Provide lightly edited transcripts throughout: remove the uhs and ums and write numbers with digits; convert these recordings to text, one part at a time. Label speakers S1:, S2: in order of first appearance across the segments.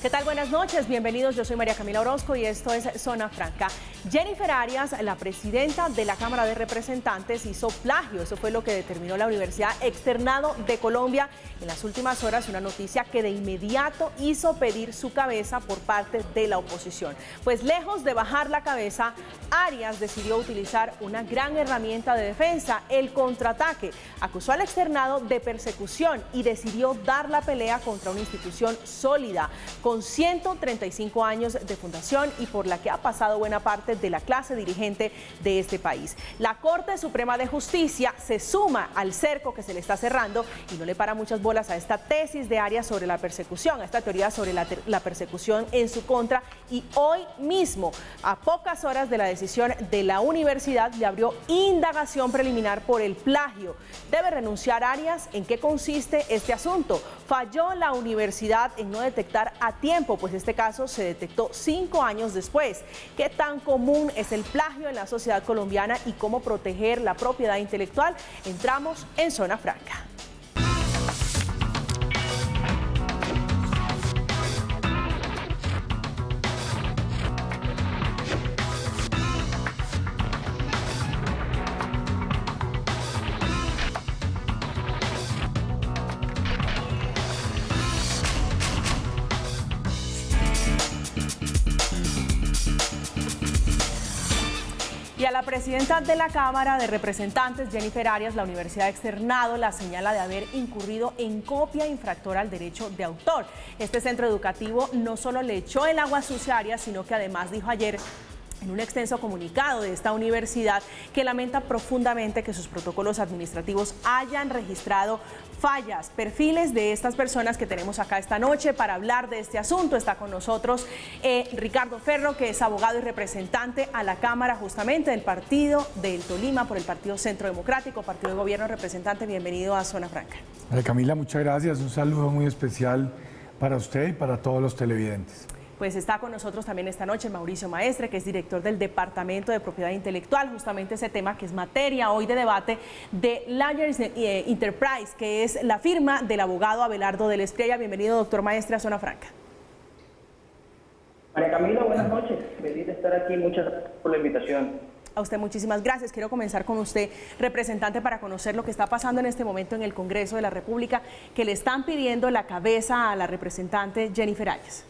S1: ¿Qué tal? Buenas noches, bienvenidos. Yo soy María Camila Orozco y esto es Zona Franca. Jennifer Arias, la presidenta de la Cámara de Representantes, hizo plagio. Eso fue lo que determinó la Universidad Externado de Colombia en las últimas horas, una noticia que de inmediato hizo pedir su cabeza por parte de la oposición. Pues lejos de bajar la cabeza, Arias decidió utilizar una gran herramienta de defensa, el contraataque. Acusó al externado de persecución y decidió dar la pelea contra una institución sólida, con 135 años de fundación y por la que ha pasado buena parte de la clase dirigente de este país. La Corte Suprema de Justicia se suma al cerco que se le está cerrando y no le para muchas bolas a esta tesis de Arias sobre la persecución, a esta teoría sobre la persecución en su contra, y hoy mismo, a pocas horas de la decisión de la universidad, le abrió indagación preliminar por el plagio. ¿Debe renunciar Arias? ¿En qué consiste este asunto? Falló la universidad en no detectar a tiempo, pues este caso se detectó 5 años después. ¿Qué tan común es el plagio en la sociedad colombiana y cómo proteger la propiedad intelectual? Entramos en Zona Franca. Y a la presidenta de la Cámara de Representantes, Jennifer Arias, la Universidad Externado la señala de haber incurrido en copia infractora al derecho de autor. Este centro educativo no solo le echó el agua sucia a Arias, sino que además dijo ayer en un extenso comunicado de esta universidad que lamenta profundamente que sus protocolos administrativos hayan registrado fallas. Perfiles de estas personas que tenemos acá esta noche para hablar de este asunto. Está con nosotros Ricardo Ferro, que es abogado y representante a la Cámara justamente del partido del Tolima por el Partido Centro Democrático, partido de gobierno. Representante, bienvenido a Zona Franca.
S2: Camila, muchas gracias. Un saludo muy especial para usted y para todos los televidentes.
S1: Pues está con nosotros también esta noche Mauricio Maestre, que es director del Departamento de Propiedad Intelectual, justamente ese tema que es materia hoy de debate de Layers Enterprise, que es la firma del abogado Abelardo del Espriella. Bienvenido, doctor Maestre, a Zona Franca.
S3: María Camila, buenas noches. Feliz de estar aquí. Muchas gracias por la invitación.
S1: A usted muchísimas gracias. Quiero comenzar con usted, representante, para conocer lo que está pasando en este momento en el Congreso de la República, que le están pidiendo la cabeza a la representante Jennifer Arias.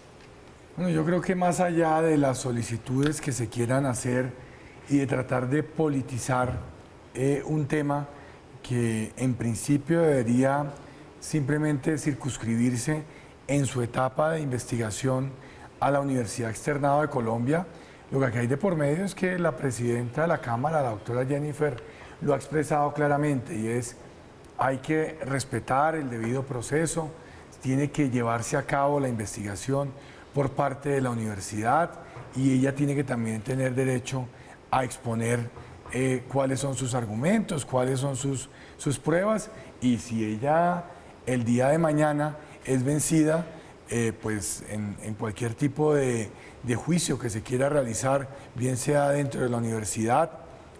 S2: Bueno, yo creo que más allá de las solicitudes que se quieran hacer y de tratar de politizar un tema que en principio debería simplemente circunscribirse en su etapa de investigación a la Universidad Externado de Colombia, lo que hay de por medio es que la presidenta de la Cámara, la doctora Jennifer, lo ha expresado claramente, y es: hay que respetar el debido proceso, tiene que llevarse a cabo la investigación por parte de la universidad y ella tiene que también tener derecho a exponer cuáles son sus argumentos, cuáles son sus pruebas, y si ella el día de mañana es vencida, pues en cualquier tipo de juicio que se quiera realizar, bien sea dentro de la universidad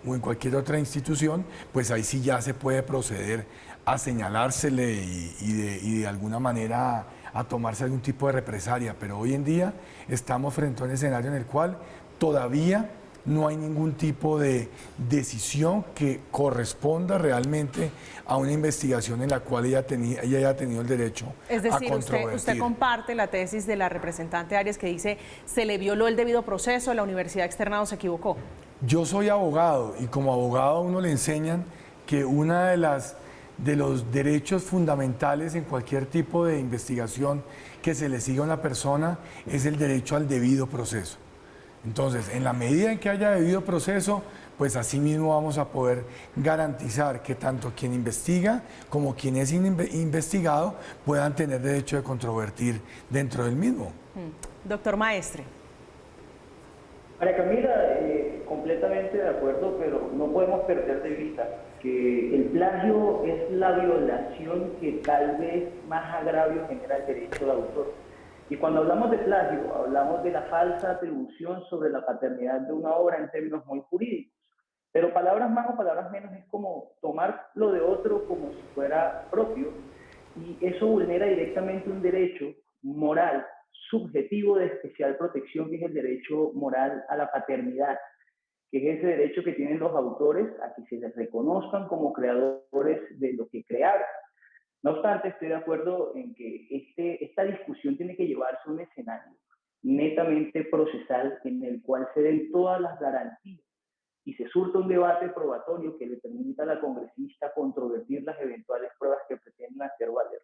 S2: o en cualquier otra institución, pues ahí sí ya se puede proceder a señalársele y de alguna manera a tomarse algún tipo de represalia. Pero hoy en día estamos frente a un escenario en el cual todavía no hay ningún tipo de decisión que corresponda realmente a una investigación en la cual ella haya tenido el derecho a controvertir.
S1: Es decir, usted comparte la tesis de la representante Arias que dice se le violó el debido proceso, la Universidad Externado se equivocó.
S2: Yo soy abogado y como abogado a uno le enseñan que una de los derechos fundamentales en cualquier tipo de investigación que se le siga a una persona es el derecho al debido proceso. Entonces, en la medida en que haya debido proceso, pues así mismo vamos a poder garantizar que tanto quien investiga como quien es investigado puedan tener derecho de controvertir dentro del mismo.
S1: Doctor Maestre.
S3: María Camila, completamente de acuerdo, pero no podemos perder de vista que el plagio es la violación que tal vez más agravio genera el derecho de autor. Y cuando hablamos de plagio, hablamos de la falsa atribución sobre la paternidad de una obra en términos muy jurídicos. Pero palabras más o palabras menos es como tomar lo de otro como si fuera propio, y eso vulnera directamente un derecho moral subjetivo de especial protección, que es el derecho moral a la paternidad, que es ese derecho que tienen los autores a que se les reconozcan como creadores de lo que crearon. No obstante, estoy de acuerdo en que esta discusión tiene que llevarse a un escenario netamente procesal en el cual se den todas las garantías y se surta un debate probatorio que le permita a la congresista controvertir las eventuales pruebas que pretenden hacer valer,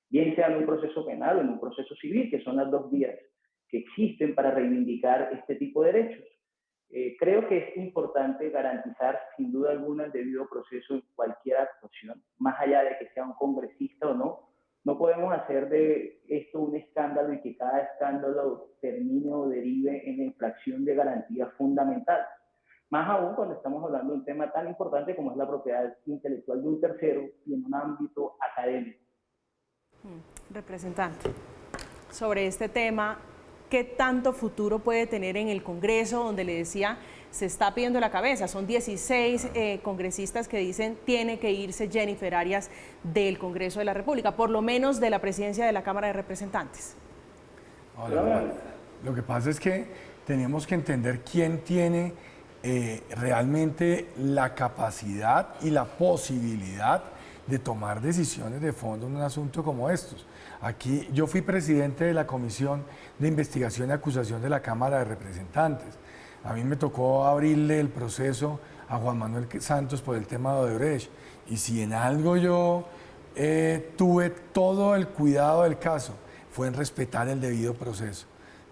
S3: bien sea en un proceso penal o en un proceso civil, que son las dos vías que existen para reivindicar este tipo de derechos. Creo que es importante garantizar, sin duda alguna, el debido proceso en cualquier actuación, más allá de que sea un congresista o no. No podemos hacer de esto un escándalo y que cada escándalo termine o derive en la infracción de garantías fundamentales. Más aún cuando estamos hablando de un tema tan importante como es la propiedad intelectual de un tercero y en un ámbito académico.
S1: Representante, sobre este tema, ¿qué tanto futuro puede tener en el Congreso, donde le decía, se está pidiendo la cabeza? Son 16 congresistas que dicen tiene que irse Jennifer Arias del Congreso de la República, por lo menos de la presidencia de la Cámara de Representantes.
S2: Ahora, lo que pasa es que tenemos que entender quién tiene realmente la capacidad y la posibilidad de tomar decisiones de fondo en un asunto como estos. Aquí yo fui presidente de la Comisión de Investigación y Acusación de la Cámara de Representantes. A mí me tocó abrirle el proceso a Juan Manuel Santos por el tema de Odebrecht. Y si en algo yo tuve todo el cuidado del caso, fue en respetar el debido proceso.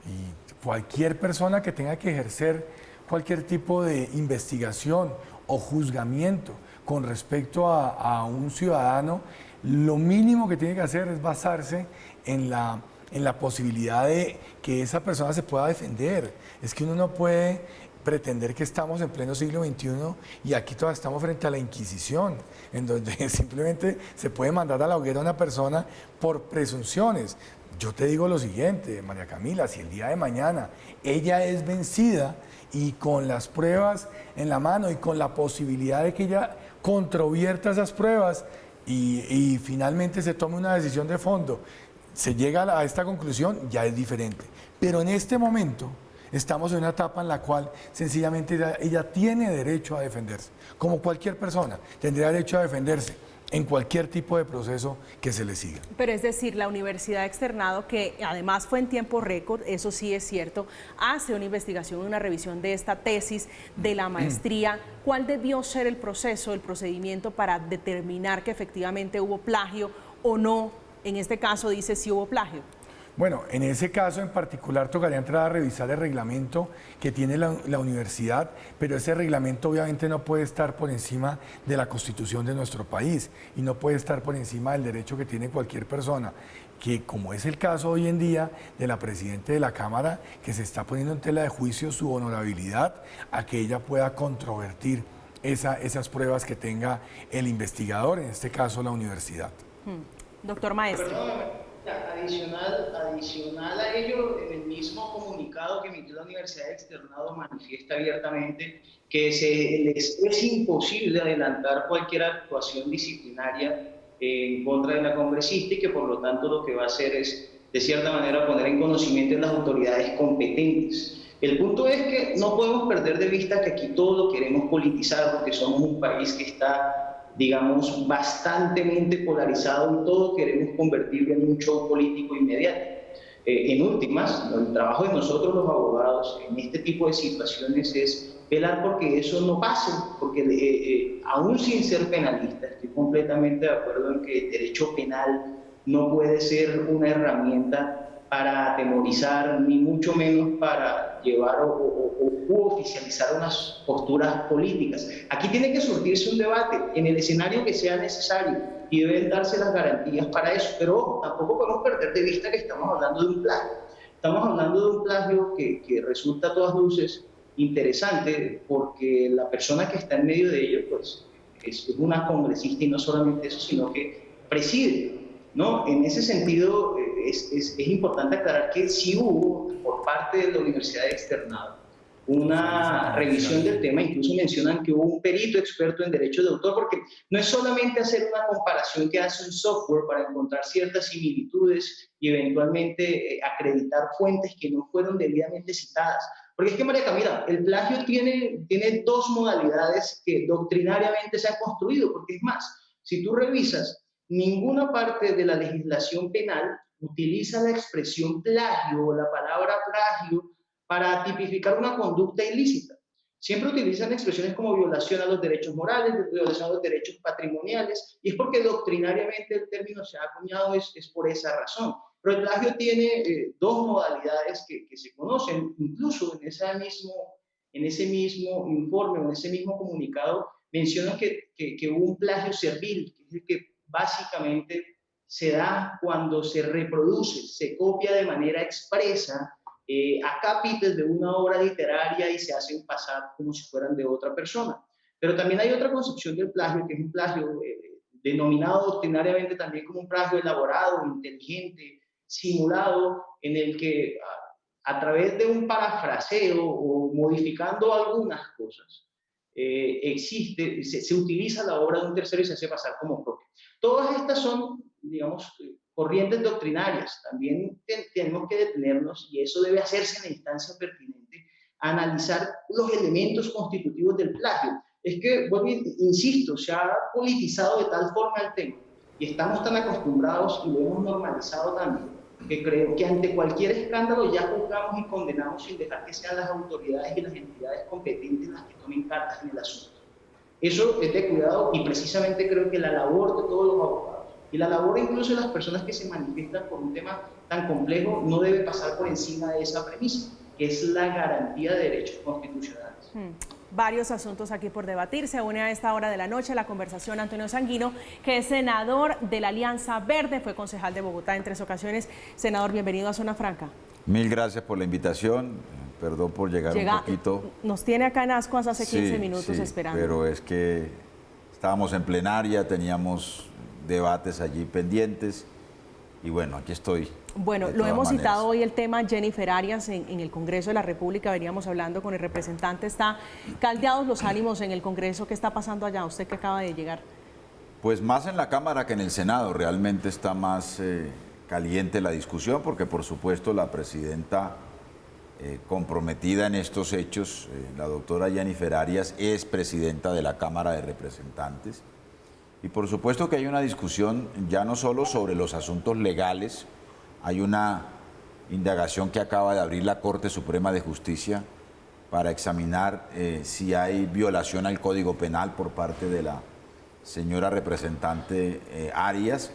S2: Y cualquier persona que tenga que ejercer cualquier tipo de investigación o juzgamiento con respecto a un ciudadano, lo mínimo que tiene que hacer es basarse en la posibilidad de que esa persona se pueda defender. Es que uno no puede pretender que estamos en pleno siglo XXI y aquí todavía estamos frente a la Inquisición, en donde simplemente se puede mandar a la hoguera a una persona por presunciones. Yo te digo lo siguiente, María Camila, si el día de mañana ella es vencida y con las pruebas en la mano y con la posibilidad de que ella controvierta esas pruebas y finalmente se tome una decisión de fondo, se llega a esta conclusión, ya es diferente. Pero en este momento estamos en una etapa en la cual sencillamente ella tiene derecho a defenderse, como cualquier persona tendría derecho a defenderse en cualquier tipo de proceso que se le siga.
S1: Pero es decir, la universidad ha externado que además fue en tiempo récord, eso sí es cierto, hace una investigación, una revisión de esta tesis de la maestría. ¿Cuál debió ser el proceso, el procedimiento para determinar que efectivamente hubo plagio o no? En este caso dice si hubo plagio.
S2: Bueno, en ese caso en particular tocaría entrar a revisar el reglamento que tiene la universidad, pero ese reglamento obviamente no puede estar por encima de la Constitución de nuestro país y no puede estar por encima del derecho que tiene cualquier persona, que como es el caso hoy en día de la presidenta de la Cámara, que se está poniendo en tela de juicio su honorabilidad a que ella pueda controvertir esas pruebas que tenga el investigador, en este caso la universidad.
S1: Doctor Maestre.
S4: Adicional a ello, en el mismo comunicado que emitió la Universidad de Externado manifiesta abiertamente que les es imposible adelantar cualquier actuación disciplinaria en contra de la congresista y que por lo tanto lo que va a hacer es, de cierta manera, poner en conocimiento de las autoridades competentes. El punto es que no podemos perder de vista que aquí todo lo queremos politizar porque somos un país que está, digamos, bastantemente polarizado y todo queremos convertirlo en un show político inmediato. En últimas, el trabajo de nosotros los abogados en este tipo de situaciones es velar porque eso no pase, porque aún sin ser penalista, estoy completamente de acuerdo en que el derecho penal no puede ser una herramienta para atemorizar, ni mucho menos para llevar o oficializar unas posturas políticas. Aquí tiene que surtirse un debate en el escenario que sea necesario y deben darse las garantías para eso. Pero ojo, tampoco podemos perder de vista que estamos hablando de un plagio. Estamos hablando de un plagio que resulta a todas luces interesante porque la persona que está en medio de ello pues, es una congresista y no solamente eso, sino que preside, ¿no? En ese sentido, es importante aclarar que sí hubo, por parte de la Universidad de Externado, una revisión del tema, incluso mencionan que hubo un perito experto en derecho de autor, porque no es solamente hacer una comparación que hace un software para encontrar ciertas similitudes y eventualmente acreditar fuentes que no fueron debidamente citadas. Porque es que, María Camila, el plagio tiene dos modalidades que doctrinariamente se han construido, porque es más, si tú revisas, ninguna parte de la legislación penal utiliza la expresión plagio o la palabra plagio para tipificar una conducta ilícita. Siempre utilizan expresiones como violación a los derechos morales, violación a los derechos patrimoniales, y es porque doctrinariamente el término se ha acuñado, es por esa razón. Pero el plagio tiene dos modalidades que se conocen, incluso en ese mismo informe o en ese mismo comunicado mencionan que hubo un plagio servil, que es el que básicamente se da cuando se reproduce, se copia de manera expresa acápites de una obra literaria y se hacen pasar como si fueran de otra persona. Pero también hay otra concepción del plagio, que es un plagio denominado doctrinariamente también como un plagio elaborado, inteligente, simulado, en el que a través de un parafraseo o modificando algunas cosas, se utiliza la obra de un tercero y se hace pasar como propia. Todas estas son, digamos, corrientes doctrinarias. También tenemos que detenernos, y eso debe hacerse en la instancia pertinente, a analizar los elementos constitutivos del plagio. Es que, bueno, insisto, se ha politizado de tal forma el tema y estamos tan acostumbrados y lo hemos normalizado también, que creo que ante cualquier escándalo ya juzgamos y condenamos sin dejar que sean las autoridades y las entidades competentes las que tomen cartas en el asunto. Eso es de cuidado, y precisamente creo que la labor de todos los abogados y la labor incluso de las personas que se manifiestan por un tema tan complejo no debe pasar por encima de esa premisa, que es la garantía de derechos constitucionales.
S1: Varios asuntos aquí por debatir. Se une a esta hora de la noche la conversación Antonio Sanguino, que es senador de la Alianza Verde, fue concejal de Bogotá en 3 ocasiones. Senador, bienvenido a Zona Franca.
S5: Mil gracias por la invitación. Perdón por llegar un poquito.
S1: Nos tiene acá en Ascuas hace 15 minutos
S5: sí,
S1: esperando.
S5: Pero es que estábamos en plenaria, teníamos debates allí pendientes y bueno, aquí estoy.
S1: Bueno, lo hemos citado hoy el tema Jennifer Arias en el Congreso de la República. Veníamos hablando con el representante. Está caldeados los ánimos en el Congreso. ¿Qué está pasando allá? Usted que acaba de llegar.
S5: Pues más en la Cámara que en el Senado. Realmente está más caliente la discusión porque por supuesto la presidenta comprometida en estos hechos, la doctora Jennifer Arias, es presidenta de la Cámara de Representantes. Y por supuesto que hay una discusión ya no solo sobre los asuntos legales. Hay una indagación que acaba de abrir la Corte Suprema de Justicia para examinar si hay violación al Código Penal por parte de la señora representante Arias,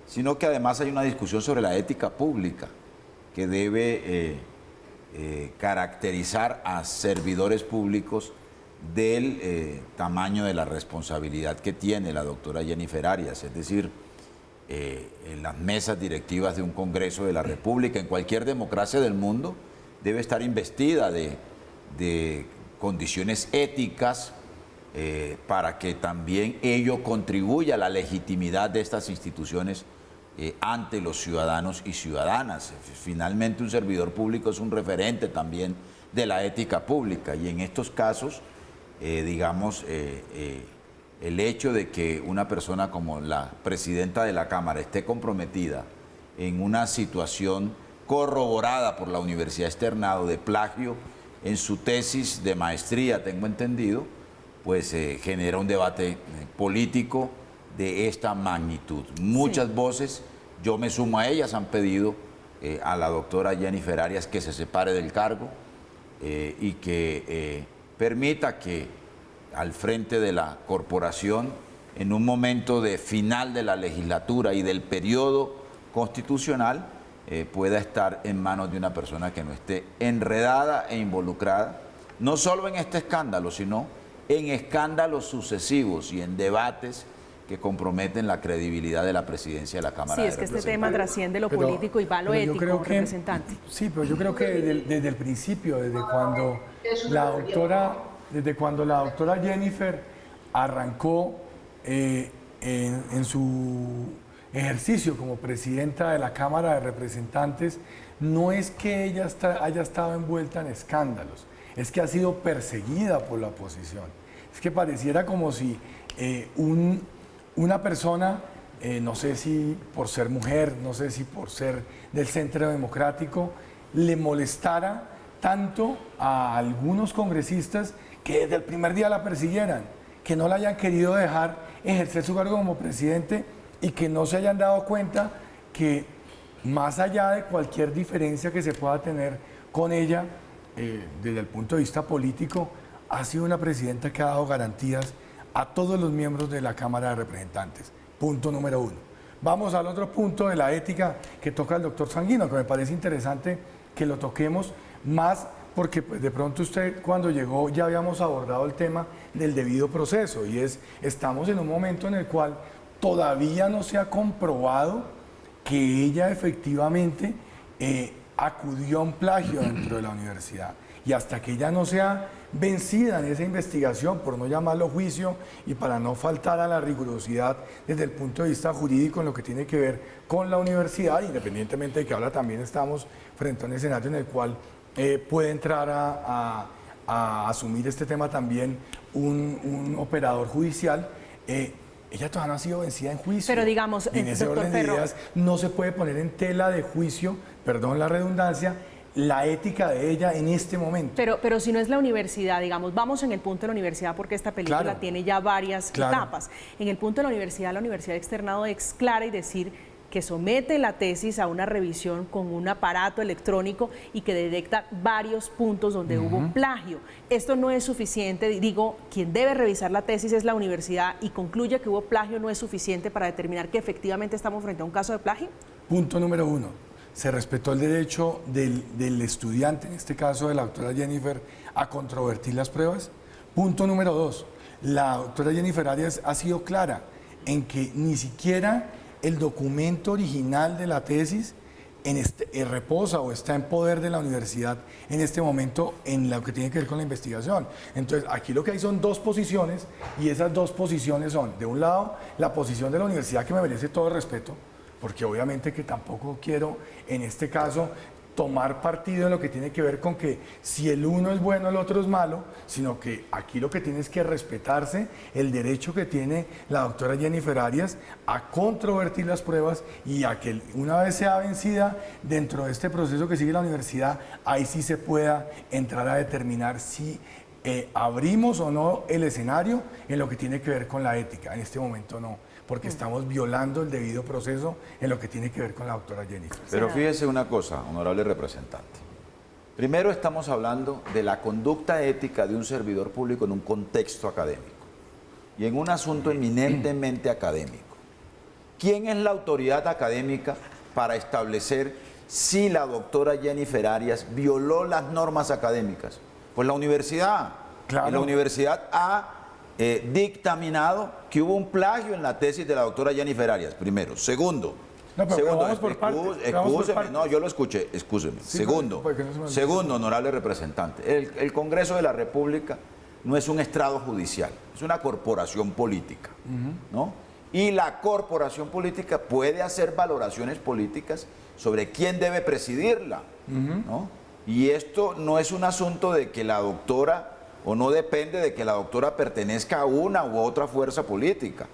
S5: sino que además hay una discusión sobre la ética pública que debe caracterizar a servidores públicos del tamaño de la responsabilidad que tiene la doctora Jennifer Arias, es decir, en las mesas directivas de un Congreso de la República, en cualquier democracia del mundo, debe estar investida de condiciones éticas para que también ello contribuya a la legitimidad de estas instituciones ante los ciudadanos y ciudadanas. Finalmente, un servidor público es un referente también de la ética pública, y en estos casos, digamos, el hecho de que una persona como la presidenta de la Cámara esté comprometida en una situación corroborada por la Universidad Externado de plagio en su tesis de maestría, tengo entendido, pues genera un debate político de esta magnitud. Muchas voces, yo me sumo a ellas, han pedido a la doctora Jennifer Arias que se separe del cargo y que permita que al frente de la corporación, en un momento de final de la legislatura y del periodo constitucional, pueda estar en manos de una persona que no esté enredada e involucrada, no solo en este escándalo, sino en escándalos sucesivos y en debates que comprometen la credibilidad de la presidencia de la Cámara de Representantes.
S1: Sí, es que este tema trasciende lo político y va lo ético, representante.
S2: Sí, pero yo creo que desde el principio, desde cuando la doctora Jennifer arrancó en su ejercicio como presidenta de la Cámara de Representantes, no es que ella haya estado envuelta en escándalos. es que ha sido perseguida por la oposición. Es que pareciera como si una persona, no sé si por ser mujer, no sé si por ser del Centro Democrático, le molestara tanto a algunos congresistas que desde el primer día la persiguieran, que no la hayan querido dejar ejercer su cargo como presidente y que no se hayan dado cuenta que más allá de cualquier diferencia que se pueda tener con ella, desde el punto de vista político, ha sido una presidenta que ha dado garantías a todos los miembros de la Cámara de Representantes. Punto número 1. Vamos al otro punto de la ética que toca el doctor Sanguino, que me parece interesante que lo toquemos más porque pues, de pronto usted cuando llegó ya habíamos abordado el tema del debido proceso y estamos en un momento en el cual todavía no se ha comprobado que ella efectivamente acudió a un plagio dentro de la universidad. Y hasta que ella no sea vencida en esa investigación, por no llamarlo juicio y para no faltar a la rigurosidad desde el punto de vista jurídico en lo que tiene que ver con la universidad, independientemente de que ahora también estamos frente a un escenario en el cual puede entrar a asumir este tema también un operador judicial, ella todavía no ha sido vencida en juicio.
S1: Pero digamos,
S2: en ese
S1: doctor
S2: orden de
S1: Ferro,
S2: ideas no se puede poner en tela de juicio, perdón la redundancia, la ética de ella en este momento.
S1: Pero si no es la universidad, digamos, vamos en el punto de la universidad porque esta película
S2: Claro.
S1: tiene ya varias
S2: Claro.
S1: etapas. En el punto de la universidad ha externado es clara y decir que somete la tesis a una revisión con un aparato electrónico y que detecta varios puntos donde hubo plagio. Esto no es suficiente, digo, quien debe revisar la tesis es la universidad y concluye que hubo plagio no es suficiente para determinar que efectivamente estamos frente a un caso de plagio.
S2: Punto número 1. Se respetó el derecho del estudiante, en este caso de la doctora Jennifer, a controvertir las pruebas. Punto número 2. La doctora Jennifer Arias ha sido clara en que ni siquiera el documento original de la tesis reposa o está en poder de la universidad en este momento en lo que tiene que ver con la investigación. Entonces, aquí lo que hay son dos posiciones y esas dos posiciones son, de un lado, la posición de la universidad que me merece todo el respeto, porque obviamente que tampoco quiero, en este caso, tomar partido en lo que tiene que ver con que si el uno es bueno, el otro es malo, sino que aquí lo que tiene es que respetarse el derecho que tiene la doctora Jennifer Arias a controvertir las pruebas y a que una vez sea vencida dentro de este proceso que sigue la universidad, ahí sí se pueda entrar a determinar si abrimos o no el escenario en lo que tiene que ver con la ética. En este momento no, porque estamos violando el debido proceso en lo que tiene que ver con la doctora Jennifer.
S5: Pero fíjese una cosa, honorable representante. Primero estamos hablando de la conducta ética de un servidor público en un contexto académico y en un asunto eminentemente académico. ¿Quién es la autoridad académica para establecer si la doctora Jennifer Arias violó las normas académicas? Pues la universidad.
S2: Claro.
S5: Y la universidad ha dictaminado que hubo un plagio en la tesis de la doctora Jennifer Arias, primero. Segundo,
S2: No, pero vamos por partes, vamos por partes.
S5: no, yo lo escuché, excúseme.
S2: Sí,
S5: Segundo,
S2: porque no se me olvide.
S5: segundo, honorable representante, el Congreso de la República no es un estrado judicial, es una corporación política, ¿no? Y la corporación política puede hacer valoraciones políticas sobre quién debe presidirla, ¿no? Y esto no es un asunto de que la doctora, o no depende de que la doctora pertenezca a una u otra fuerza política,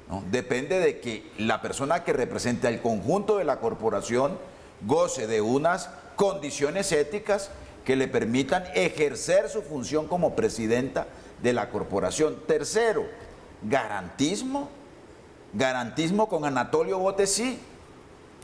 S5: ¿no? Depende de que la persona que represente al conjunto de la corporación goce de unas condiciones éticas que le permitan ejercer su función como presidenta de la corporación. Tercero, garantismo. Garantismo con Anatolio Botesí,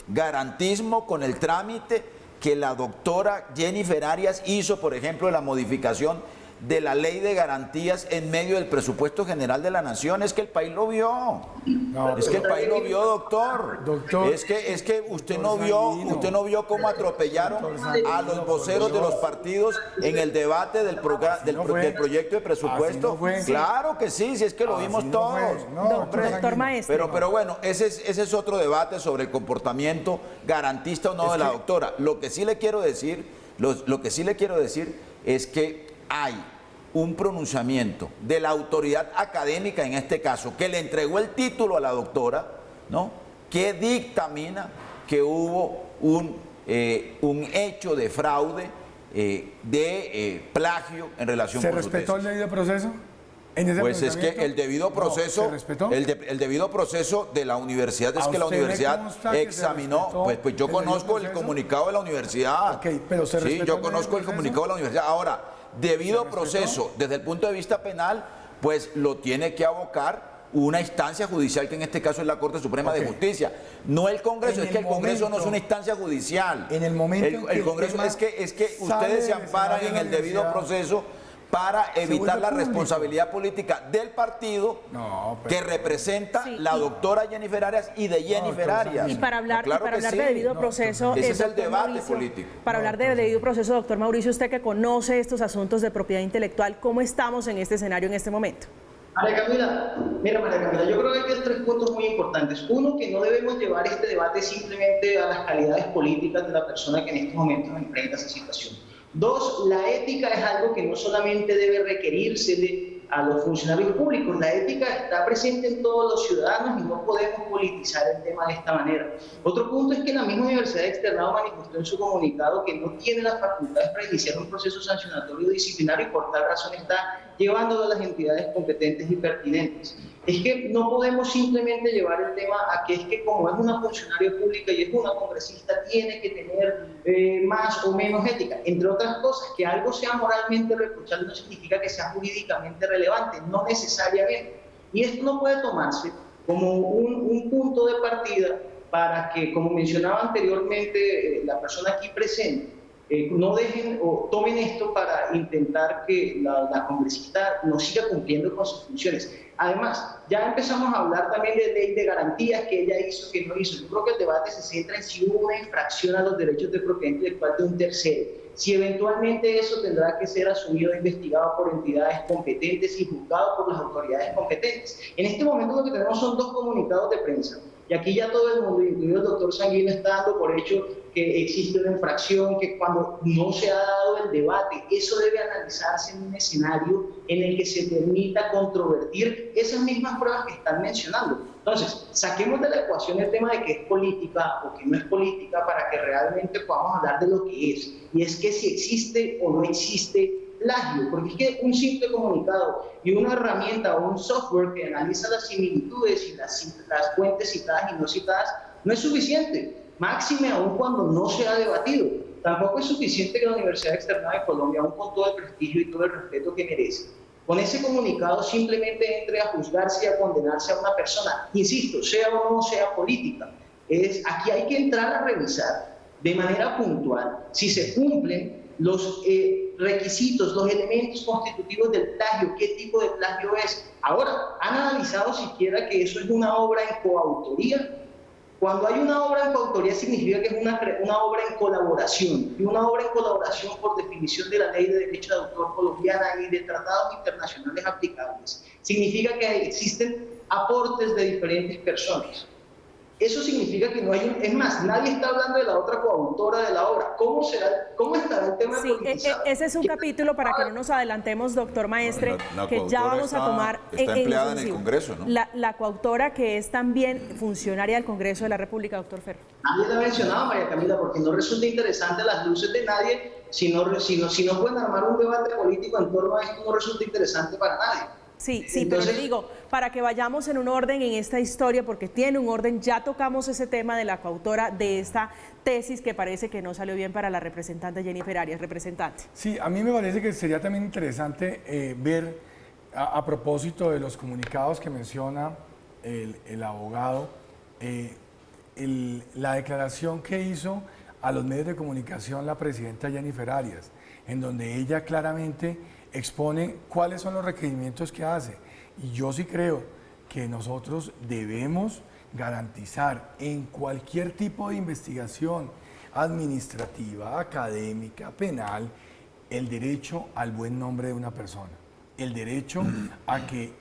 S5: garantismo con el trámite que la doctora Jennifer Arias hizo, por ejemplo, la modificación de la ley de garantías en medio del presupuesto general de la nación. Es que el país lo vio.
S2: No,
S5: Es que el país lo vio, doctor.
S2: Doctor,
S5: es que usted no
S2: Sanguino.
S5: vio cómo atropellaron
S2: Doctor Sanguino,
S5: a los voceros de los partidos en el debate del proyecto de presupuesto.
S2: Así no fue.
S5: Claro que sí, si es que lo
S2: Así
S5: vimos
S2: no
S5: todos.
S2: fue. No,
S1: Doctor
S2: Sanguino.
S1: Maestre.
S5: Pero bueno, ese es otro debate sobre el comportamiento garantista o no de la doctora. Lo que sí le quiero decir, lo que sí le quiero decir es que hay un pronunciamiento de la autoridad académica, en este caso, que le entregó el título a la doctora, ¿no? Que dictamina que hubo un hecho de fraude de plagio en relación
S2: ¿Se
S5: con su
S2: respetó el
S5: tesis.
S2: debido proceso? En ese
S5: Pues es que
S2: procesamiento,
S5: el debido proceso,
S2: ¿se respetó?
S5: el debido proceso de la universidad es
S2: ¿A
S5: que la
S2: usted le
S5: universidad
S2: consta que se
S5: examinó,
S2: respetó
S5: pues yo
S2: el
S5: conozco
S2: debido
S5: el
S2: proceso?
S5: comunicado de la universidad.
S2: Ok, pero ¿se
S5: sí,
S2: respetó
S5: yo
S2: el
S5: conozco
S2: debido
S5: el
S2: proceso?
S5: comunicado de la universidad. Ahora, debido
S2: ¿Se respetó?
S5: proceso desde el punto de vista penal, pues lo tiene que abocar una instancia judicial que en este caso es la Corte Suprema
S2: Ok.
S5: de Justicia, no el Congreso.
S2: En
S5: Es que
S2: el
S5: el Congreso no es
S2: momento-
S5: una instancia judicial.
S2: en el momento en que
S5: el
S2: el
S5: Congreso
S2: tema
S5: es que
S2: sale
S5: ustedes se
S2: del
S5: amparan
S2: escenario
S5: en
S2: de
S5: el
S2: la
S5: debido
S2: universidad,
S5: proceso para evitar
S2: vuelve
S5: la
S2: público.
S5: responsabilidad política del partido
S2: No, pero-
S5: que representa
S1: Sí,
S5: la
S1: y-
S5: doctora Jennifer Arias y de Jennifer
S2: doctor
S5: Arias.
S2: Sanguino.
S1: Y para hablar,
S5: Claro
S1: y para
S5: que
S1: hablar
S5: sí.
S1: de debido
S2: No,
S1: proceso,
S5: ese es el
S1: doctor
S5: debate
S1: Mauricio,
S5: político.
S1: Para hablar de debido proceso, doctor Mauricio, usted que conoce estos asuntos de propiedad intelectual, ¿cómo estamos en este escenario en este momento?
S4: María Camila, mira María Camila, yo creo que hay tres puntos muy importantes. Uno, que no debemos llevar este debate simplemente a las calidades políticas de la persona que en estos momentos enfrenta esa situación. Dos, la ética es algo que no solamente debe requerírsele a los funcionarios públicos, la ética está presente en todos los ciudadanos y no podemos politizar el tema de esta manera. Otro punto es que la misma Universidad de Externado manifestó en su comunicado que no tiene las facultades para iniciar un proceso sancionatorio disciplinario y por tal razón está llevándolo a las entidades competentes y pertinentes. Es que no podemos simplemente llevar el tema a que es que como es una funcionaria pública y es una congresista, tiene que tener más o menos ética. Entre otras cosas, que algo sea moralmente reprochable no significa que sea jurídicamente relevante, no necesariamente. Y esto no puede tomarse como un punto de partida para que, como mencionaba anteriormente la persona aquí presente, no dejen o tomen esto para intentar que la congresista no siga cumpliendo con sus funciones. Además, ya empezamos a hablar también de ley de garantías que ella hizo, que no hizo. Yo creo que el debate se centra en si hubo una infracción a los derechos de propiedad intelectual de un tercero. Si eventualmente eso tendrá que ser asumido e investigado por entidades competentes y juzgado por las autoridades competentes. En este momento lo que tenemos son dos comunicados de prensa. Y aquí ya todo el mundo, incluido el doctor Sanguino, está dando por hecho que existe una infracción, que cuando no se ha dado el debate, eso debe analizarse en un escenario en el que se permita controvertir esas mismas pruebas que están mencionando. Entonces, saquemos de la ecuación el tema de que es política o que no es política para que realmente podamos hablar de lo que es. Y es que si existe o no existe plagio, porque es que un simple comunicado y una herramienta o un software que analiza las similitudes y las fuentes citadas y no citadas no es suficiente, máxime aún cuando no se ha debatido. Tampoco es suficiente que la Universidad Externada de Colombia, aún con todo el prestigio y todo el respeto que merece, con ese comunicado simplemente entre a juzgarse y a condenarse a una persona, insisto, sea o no sea política. Aquí hay que entrar a revisar de manera puntual si se cumplen los requisitos, los elementos constitutivos del plagio, qué tipo de plagio es. Ahora, ¿han analizado siquiera que eso es una obra en coautoría? Cuando hay una obra en coautoría significa que es una obra en colaboración, y una obra en colaboración por definición de la Ley de Derecho de Autor colombiana y de tratados internacionales aplicables. Significa que existen aportes de diferentes personas. Eso significa que no hay es más, nadie está hablando de la otra coautora de la obra. ¿Cómo estará el tema
S1: Sí,
S4: politizado?
S1: ese es un capítulo para que no nos adelantemos, doctor Maestre,
S5: La
S1: que ya
S5: coautora
S1: vamos a tomar
S5: está empleada en el
S1: exclusivo.
S5: Congreso, ¿no?
S1: La coautora que es también funcionaria del Congreso de la República, doctor Ferro.
S4: Nadie la ha mencionado, María Camila, porque no resulta interesante a las luces de nadie, si no pueden armar un debate político en torno a esto, no resulta interesante para nadie.
S1: Sí, pero
S4: Entonces,
S1: le digo, para que vayamos en un orden en esta historia, porque tiene un orden, ya tocamos ese tema de la coautora de esta tesis que parece que no salió bien para la representante Jennifer Arias. Representante.
S2: Sí, a mí me parece que sería también interesante ver, a propósito de los comunicados que menciona el abogado, la declaración que hizo a los medios de comunicación la presidenta Jennifer Arias, en donde ella claramente expone cuáles son los requerimientos que hace. Y yo sí creo que nosotros debemos garantizar en cualquier tipo de investigación administrativa, académica, penal, el derecho al buen nombre de una persona, el derecho a que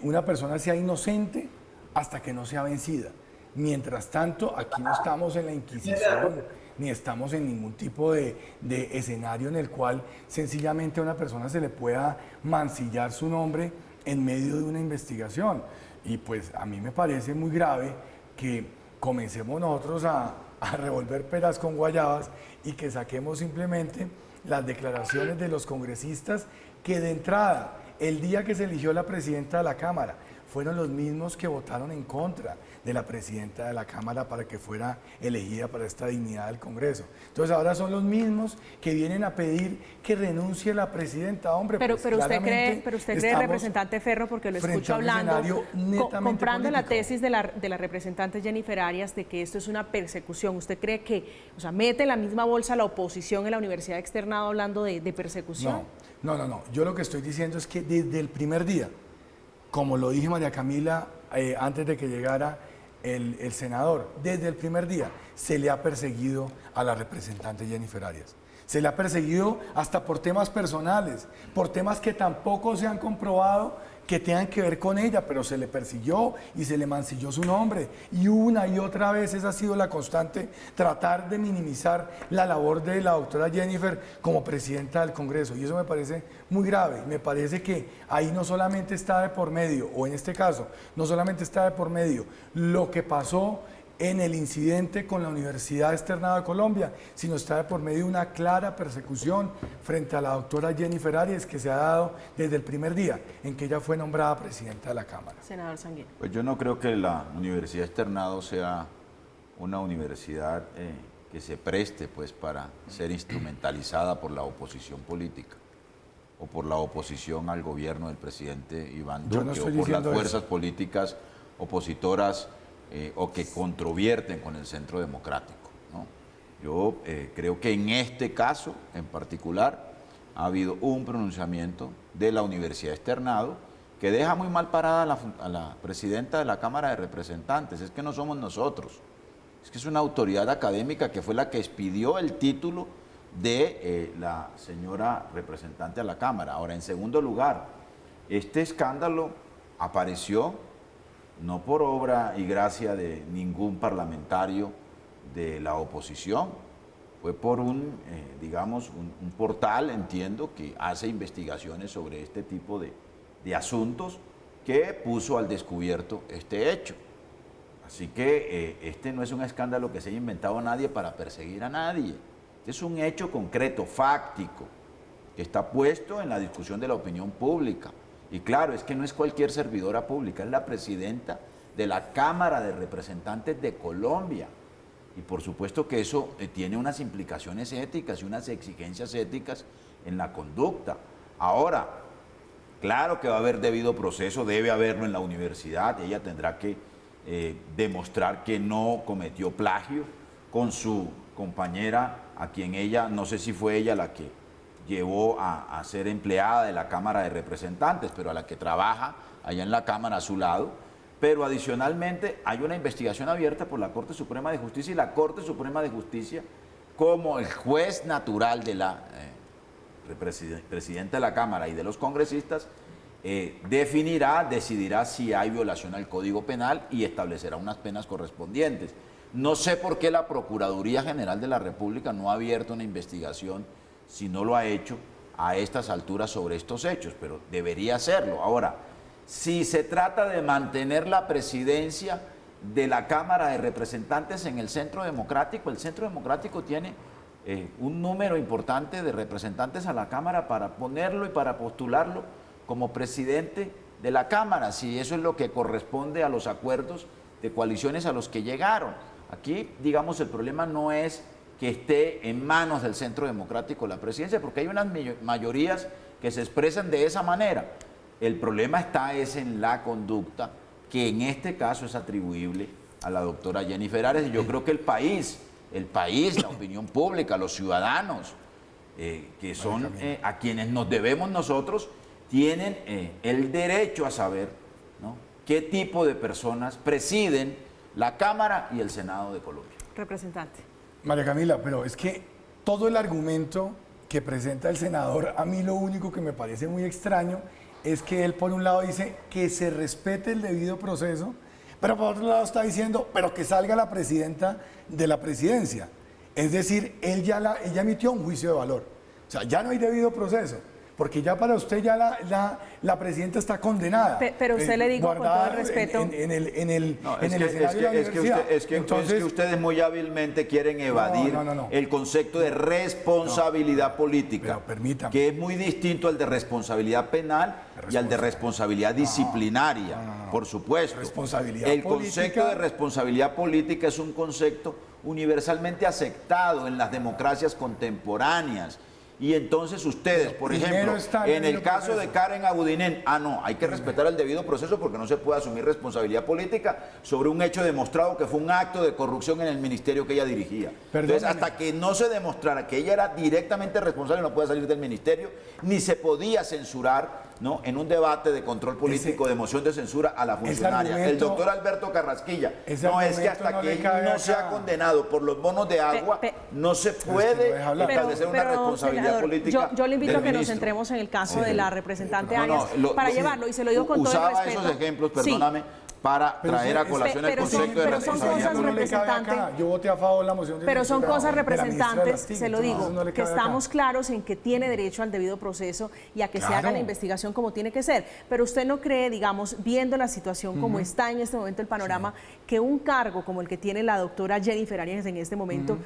S2: una persona sea inocente hasta que no sea vencida. Mientras tanto, aquí no estamos en la Inquisición, ni estamos en ningún tipo de escenario en el cual sencillamente a una persona se le pueda mancillar su nombre en medio de una investigación. Y pues a mí me parece muy grave que comencemos nosotros a a revolver peras con guayabas y que saquemos simplemente las declaraciones de los congresistas que de entrada, el día que se eligió la presidenta de la Cámara, fueron los mismos que votaron en contra de la presidenta de la Cámara para que fuera elegida para esta dignidad del Congreso. Entonces ahora son los mismos que vienen a pedir que renuncie la presidenta. Hombre,
S1: pero
S2: pues,
S1: usted cree, representante Ferro, porque lo escucho hablando, comprando la tesis de la representante Jennifer Arias de que esto es una persecución. ¿Usted cree que, o sea, mete en la misma bolsa la oposición en la Universidad Externado hablando de persecución?
S2: No. Yo lo que estoy diciendo es que desde el primer día, como lo dije María Camila antes de que llegara el senador, desde el primer día se le ha perseguido a la representante Jennifer Arias. Se le ha perseguido hasta por temas personales, por temas que tampoco se han comprobado que tengan que ver con ella, pero se le persiguió y se le mancilló su nombre. Y una y otra vez esa ha sido la constante, tratar de minimizar la labor de la doctora Jennifer como presidenta del Congreso. Y eso me parece muy grave. Me parece que ahí no solamente está de por medio, o en este caso, no solamente está de por medio lo que pasó en el incidente con la Universidad Externado de Colombia, sino está de por medio de una clara persecución frente a la doctora Jennifer Arias que se ha dado desde el primer día en que ella fue nombrada presidenta de la Cámara.
S1: Senador Sanguino.
S5: Pues yo no creo que la Universidad Externado sea una universidad que se preste pues para ser instrumentalizada por la oposición política o por la oposición al gobierno del presidente Iván Duque o por las fuerzas políticas opositoras o que controvierten con el centro democrático, ¿no? Yo creo que en este caso en particular ha habido un pronunciamiento de la Universidad Externado que deja muy mal parada a la presidenta de la Cámara de Representantes. Es que no somos nosotros, es que es una autoridad académica que fue la que expidió el título de la señora representante a la Cámara. Ahora, en segundo lugar, este escándalo apareció no por obra y gracia de ningún parlamentario de la oposición, fue por un portal, entiendo, que hace investigaciones sobre este tipo de asuntos que puso al descubierto este hecho. Así que este no es un escándalo que se haya inventado nadie para perseguir a nadie, este es un hecho concreto, fáctico, que está puesto en la discusión de la opinión pública. Y claro, es que no es cualquier servidora pública, es la presidenta de la Cámara de Representantes de Colombia. Y por supuesto que eso tiene unas implicaciones éticas y unas exigencias éticas en la conducta. Ahora, claro que va a haber debido proceso, debe haberlo en la universidad, ella tendrá que demostrar que no cometió plagio con su compañera, a quien ella, no sé si fue ella la que llevó a ser empleada de la Cámara de Representantes, pero a la que trabaja allá en la Cámara a su lado. Pero adicionalmente hay una investigación abierta por la Corte Suprema de Justicia y la Corte Suprema de Justicia, como el juez natural de la presidenta de la Cámara y de los congresistas, decidirá si hay violación al Código Penal y establecerá unas penas correspondientes. No sé por qué la Procuraduría General de la República no ha abierto una investigación, si no lo ha hecho a estas alturas sobre estos hechos, pero debería hacerlo. Ahora, si se trata de mantener la presidencia de la Cámara de Representantes en el Centro Democrático, el Centro Democrático tiene un número importante de representantes a la Cámara para ponerlo y para postularlo como presidente de la Cámara, si eso es lo que corresponde a los acuerdos de coaliciones a los que llegaron. Aquí, digamos, el problema no es que esté en manos del Centro Democrático la presidencia, porque hay unas mayorías que se expresan de esa manera. El problema es en la conducta, que en este caso es atribuible a la doctora Jennifer Arias. Y yo creo que el país, la opinión pública, los ciudadanos, que son a quienes nos debemos nosotros, tienen el derecho a saber, ¿no?, qué tipo de personas presiden la Cámara y el Senado de Colombia.
S1: Representante.
S2: María Camila, pero es que todo el argumento que presenta el senador, a mí lo único que me parece muy extraño es que él por un lado dice que se respete el debido proceso, pero por otro lado está diciendo, pero que salga la presidenta de la presidencia. Es decir, ella emitió un juicio de valor. O sea, ya no hay debido proceso. porque ya para usted ya la presidenta está condenada.
S1: Pero usted le digo con todo el respeto.
S2: En el escenario de la
S5: Es que
S2: universidad.
S5: ustedes muy hábilmente quieren evadir el concepto de responsabilidad política,
S2: pero permítame.
S5: que es muy distinto al de responsabilidad penal y al de responsabilidad disciplinaria, por supuesto.
S2: Responsabilidad
S5: el
S2: política.
S5: concepto de responsabilidad política es un concepto universalmente aceptado en las democracias contemporáneas. Y entonces ustedes, por ejemplo, en el caso de Karen Abudinen, hay que respetar el debido proceso porque no se puede asumir responsabilidad política sobre un hecho demostrado que fue un acto de corrupción en el ministerio que ella dirigía. Entonces, hasta que no se demostrara que ella era directamente responsable, no puede salir del ministerio, ni se podía censurar, ¿no?, en un debate de control político, de moción de censura a la funcionaria. El doctor Alberto Carrasquilla, no es que hasta que él no sea condenado por los bonos de agua, no se puede establecer una responsabilidad política.
S1: Yo le invito a que nos
S5: ministro.
S1: centremos en el caso de la representante Arias para llevarlo, y se lo digo con todo el respeto.
S5: Usaba esos ejemplos, perdóname, para traer a colación el concepto de responsabilidad política.
S2: Yo voté a favor de la moción de
S1: Pero son cosas representantes, se lo digo,
S2: no
S1: que estamos claros en que tiene derecho al debido proceso y a que se haga la investigación como tiene que ser. Pero usted no cree, digamos, viendo la situación como está en este momento el panorama, que un cargo como el que tiene la doctora Jennifer Arias en este momento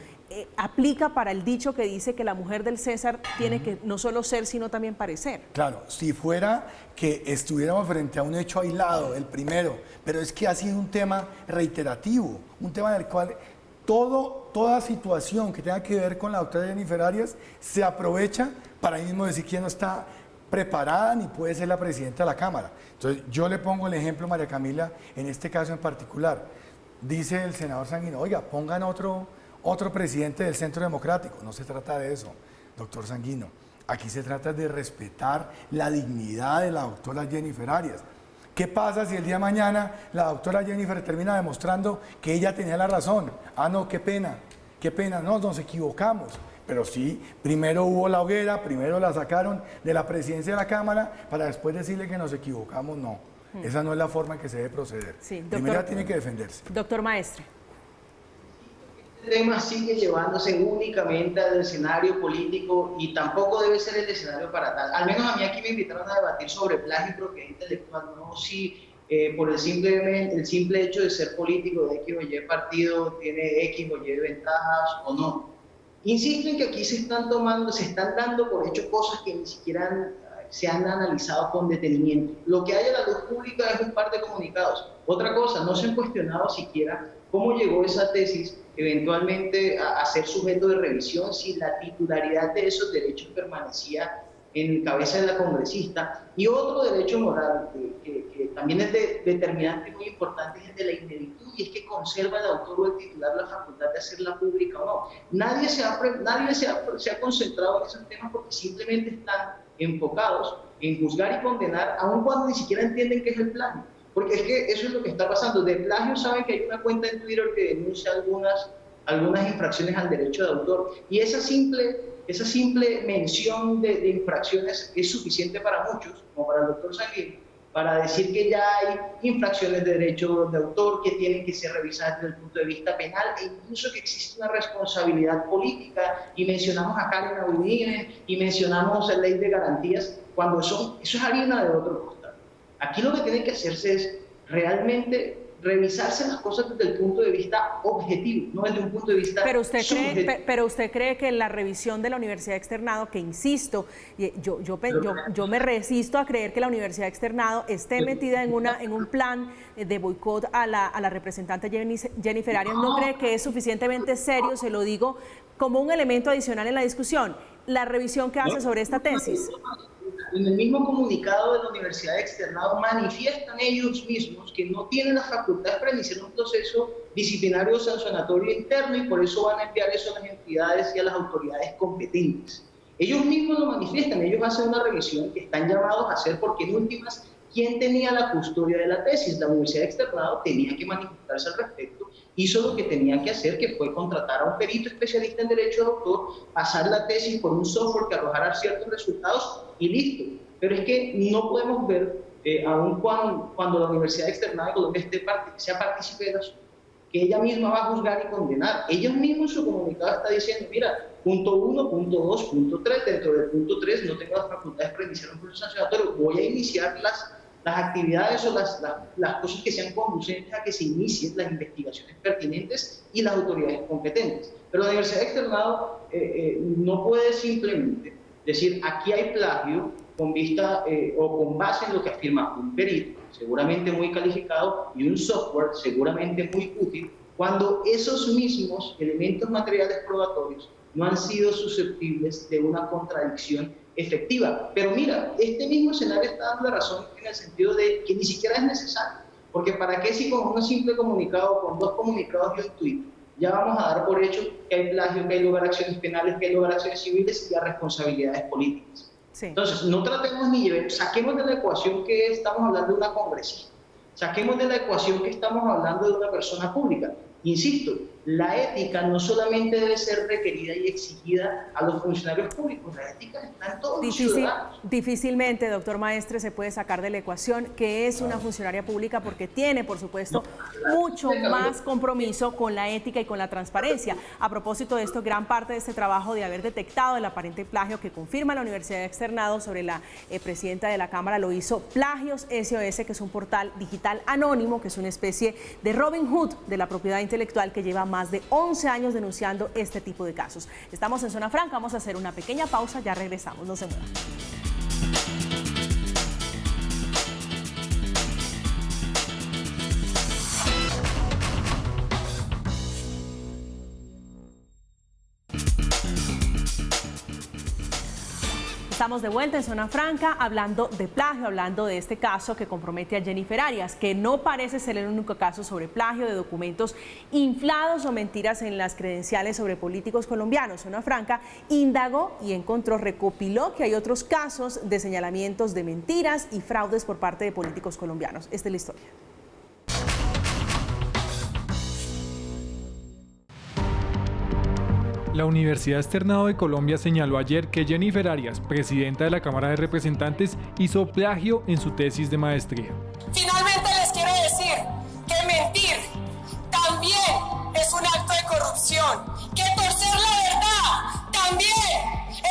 S1: aplica para el dicho que dice que la mujer del César tiene que no solo ser, sino también parecer.
S2: Claro, si fuera que estuviéramos frente a un hecho aislado, el primero, pero es que ha sido un tema reiterativo, un tema del cual toda situación que tenga que ver con la doctora Jennifer Arias se aprovecha para ahí mismo decir que no está preparada ni puede ser la presidenta de la Cámara. Entonces, yo le pongo el ejemplo, María Camila, en este caso en particular. Dice el senador Sanguino, oiga, pongan otro presidente del Centro Democrático. No se trata de eso, doctor Sanguino. Aquí se trata de respetar la dignidad de la doctora Jennifer Arias. ¿Qué pasa si el día de mañana la doctora Jennifer termina demostrando que ella tenía la razón? No, qué pena, no, nos equivocamos. Pero sí, primero hubo la hoguera, primero la sacaron de la presidencia de la Cámara para después decirle que nos equivocamos, no. Esa no es la forma en que se debe proceder.
S1: Sí,
S2: Primero tiene que defenderse.
S1: Doctor Maestre.
S4: Este tema sigue llevándose únicamente al escenario político y tampoco debe ser el escenario para tal. Al menos a mí aquí me invitaron a debatir sobre plagio y propiedad intelectual, no si por el simple hecho de ser político de X o Y partido tiene X o Y ventajas o no. Insisto en que aquí se están dando por hecho cosas que ni siquiera se han analizado con detenimiento. Lo que hay a la luz pública es un par de comunicados. Otra cosa, no se han cuestionado siquiera cómo llegó esa tesis eventualmente a ser sujeto de revisión, si la titularidad de esos derechos permanecía en cabeza de la congresista. Y otro derecho moral que también es determinante y muy importante es el de la inmeditud, y es que conserva el autor o el titular la facultad de hacerla pública o no. Nadie se ha concentrado en esos temas porque simplemente están enfocados en juzgar y condenar, aun cuando ni siquiera entienden qué es el plagio. Porque es que eso es lo que está pasando. De plagio saben que hay una cuenta en Twitter que denuncia algunas infracciones al derecho de autor, y esa simple mención de infracciones es suficiente para muchos, como para el doctor Sanguino, para decir que ya hay infracciones de derecho de autor que tienen que ser revisadas desde el punto de vista penal, e incluso que existe una responsabilidad política, y mencionamos a Karen Abudinen y mencionamos la ley de garantías, cuando eso es harina de otro costal. Aquí lo que tiene que hacerse es realmente revisarse las cosas desde el punto de vista objetivo, no desde un punto de vista subjetivo.
S1: Pero usted cree que la revisión de la Universidad Externado, que insisto, yo me resisto a creer que la Universidad Externado esté metida en un plan de boicot a la representante Jennifer Arias, ¿no cree que es suficientemente serio, se lo digo, como un elemento adicional en la discusión, la revisión que hace sobre esta tesis?
S4: En el mismo comunicado de la Universidad Externado manifiestan ellos mismos que no tienen las facultades para iniciar un proceso disciplinario o sancionatorio interno, y por eso van a enviar eso a las entidades y a las autoridades competentes. Ellos mismos lo manifiestan, ellos hacen una revisión que están llamados a hacer, porque en últimas, ¿quién tenía la custodia de la tesis? La Universidad Externado tenía que manifestarse al respecto, hizo lo que tenía que hacer, que fue contratar a un perito especialista en derecho de autor, pasar la tesis por un software que arrojara ciertos resultados y listo. Pero es que no podemos ver, aun cuando la Universidad Externada de Colombia sea partícipe del asunto, que ella misma va a juzgar y condenar. Ellos mismos en su comunicado está diciendo, mira, punto 1, punto 2, punto 3, dentro del punto 3 no tengo las facultades para iniciar un proceso sancionatorio, voy a iniciar las actividades o las cosas que sean conducentes a que se inicien las investigaciones pertinentes y las autoridades competentes. Pero la Universidad Externado no puede simplemente decir, aquí hay plagio con vista o con base en lo que afirma un perito, seguramente muy calificado, y un software seguramente muy útil, cuando esos mismos elementos materiales probatorios no han sido susceptibles de una contradicción efectiva. Pero mira, este mismo escenario está dando la razón en el sentido de que ni siquiera es necesario, porque ¿para qué si con un simple comunicado, con 2 comunicados y un tuit, ya vamos a dar por hecho que hay plagio, que hay lugar a acciones penales, que hay lugar a acciones civiles y a responsabilidades políticas? Sí. Entonces, no tratemos ni llevemos, saquemos de la ecuación que estamos hablando de una congresista, saquemos de la ecuación que estamos hablando de una persona pública. Insisto, la ética no solamente debe ser requerida y exigida a los funcionarios públicos, la ética está en todos los ciudadanos.
S1: Difícilmente, doctor Maestre, se puede sacar de la ecuación que es una funcionaria pública porque tiene, por supuesto, mucho más compromiso con la ética y con la transparencia. A propósito de esto, gran parte de este trabajo de haber detectado el aparente plagio que confirma la Universidad Externado sobre la presidenta de la Cámara lo hizo Plagios SOS, que es un portal digital anónimo, que es una especie de Robin Hood de la propiedad intelectual que lleva más de 11 años denunciando este tipo de casos. Estamos en Zona Franca, vamos a hacer una pequeña pausa, ya regresamos, no se muevan. Estamos de vuelta en Zona Franca hablando de plagio, hablando de este caso que compromete a Jennifer Arias, que no parece ser el único caso sobre plagio de documentos inflados o mentiras en las credenciales sobre políticos colombianos. Zona Franca indagó y encontró, recopiló que hay otros casos de señalamientos de mentiras y fraudes por parte de políticos colombianos. Esta es la historia.
S6: La Universidad Externado de Colombia señaló ayer que Jennifer Arias, presidenta de la Cámara de Representantes, hizo plagio en su tesis de maestría.
S7: Finalmente les quiero decir que mentir también es un acto de corrupción, que torcer la verdad también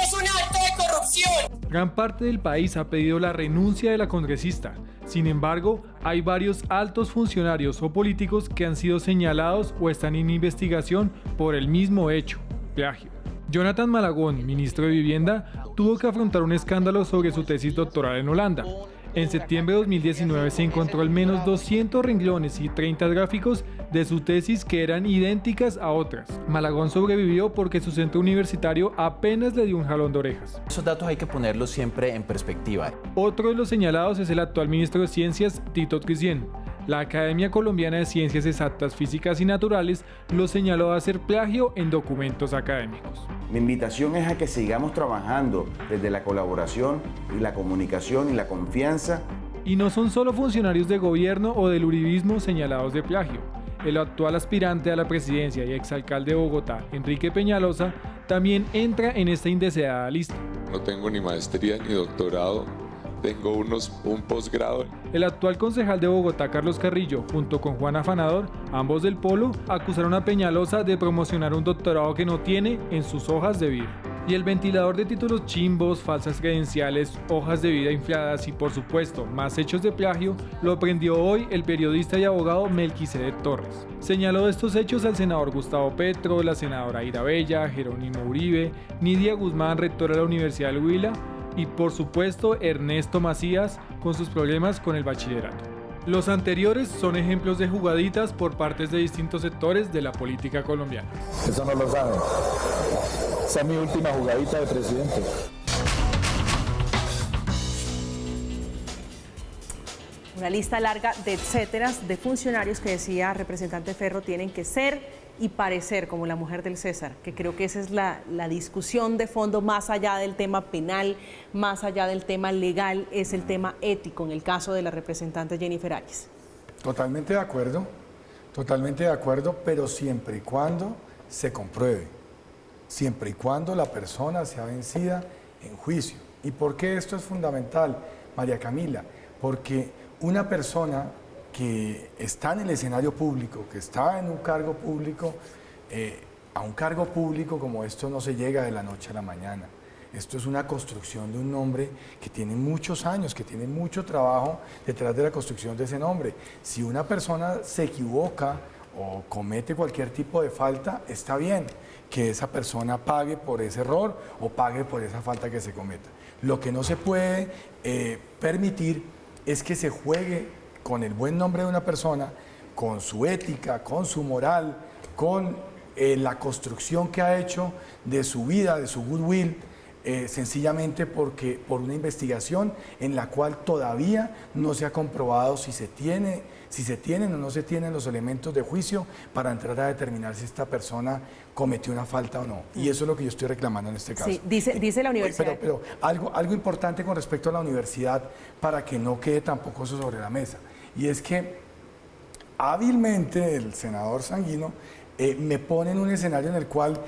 S7: es un acto de corrupción.
S6: Gran parte del país ha pedido la renuncia de la congresista. Sin embargo, hay varios altos funcionarios o políticos que han sido señalados o están en investigación por el mismo hecho. Plagio. Jonathan Malagón, ministro de Vivienda, tuvo que afrontar un escándalo sobre su tesis doctoral en Holanda. En septiembre de 2019 se encontró al menos 200 renglones y 30 gráficos de su tesis que eran idénticas a otras. Malagón sobrevivió porque su centro universitario apenas le dio un jalón de orejas.
S8: Esos datos hay que ponerlos siempre en perspectiva.
S6: Otro de los señalados es el actual ministro de Ciencias, Tito Trisien. La Academia Colombiana de Ciencias Exactas, Físicas y Naturales lo señaló de hacer plagio en documentos académicos.
S9: Mi invitación es a que sigamos trabajando desde la colaboración y la comunicación y la confianza.
S6: Y no son solo funcionarios de gobierno o del uribismo señalados de plagio. El actual aspirante a la presidencia y exalcalde de Bogotá, Enrique Peñalosa, también entra en esta indeseada lista.
S10: No tengo ni maestría ni doctorado. Tengo un posgrado.
S6: El actual concejal de Bogotá, Carlos Carrillo, junto con Juan Afanador, ambos del Polo, acusaron a Peñalosa de promocionar un doctorado que no tiene en sus hojas de vida. Y el ventilador de títulos chimbos, falsas credenciales, hojas de vida infladas y, por supuesto, más hechos de plagio, lo prendió hoy el periodista y abogado Melquisedec Torres. Señaló de estos hechos al senador Gustavo Petro, la senadora Ida Bella, Jerónimo Uribe, Nidia Guzmán, rectora de la Universidad del Huila, y por supuesto Ernesto Macías con sus problemas con el bachillerato. Los anteriores son ejemplos de jugaditas por partes de distintos sectores de la política colombiana.
S11: Eso no lo saben. Esa es mi última jugadita de presidente.
S1: Una lista larga de etcéteras de funcionarios que decía representante Ferro tienen que ser y parecer como la mujer del César, que creo que esa es la discusión de fondo más allá del tema penal, más allá del tema legal, es el tema ético en el caso de la representante Jennifer Arias.
S2: Totalmente de acuerdo, pero siempre y cuando se compruebe, siempre y cuando la persona sea vencida en juicio. ¿Y por qué esto es fundamental, María Camila? Porque una persona que está en el escenario público, que está en un cargo público, a un cargo público como esto no se llega de la noche a la mañana. Esto es una construcción de un nombre que tiene muchos años, que tiene mucho trabajo detrás de la construcción de ese nombre. Si una persona se equivoca o comete cualquier tipo de falta, está bien que esa persona pague por ese error o pague por esa falta que se cometa. Lo que no se puede permitir es que se juegue con el buen nombre de una persona, con su ética, con su moral, con la construcción que ha hecho de su vida, de su goodwill, sencillamente porque por una investigación en la cual todavía no se ha comprobado si se tienen o no se tienen los elementos de juicio para entrar a determinar si esta persona cometió una falta o no. Y eso es lo que yo estoy reclamando en este caso.
S1: Sí, dice la universidad.
S2: Pero algo importante con respecto a la universidad, para que no quede tampoco eso sobre la mesa, y es que hábilmente el senador Sanguino me pone en un escenario en el cual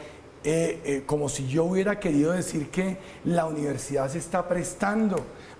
S2: como si yo hubiera querido decir que la universidad se está prestando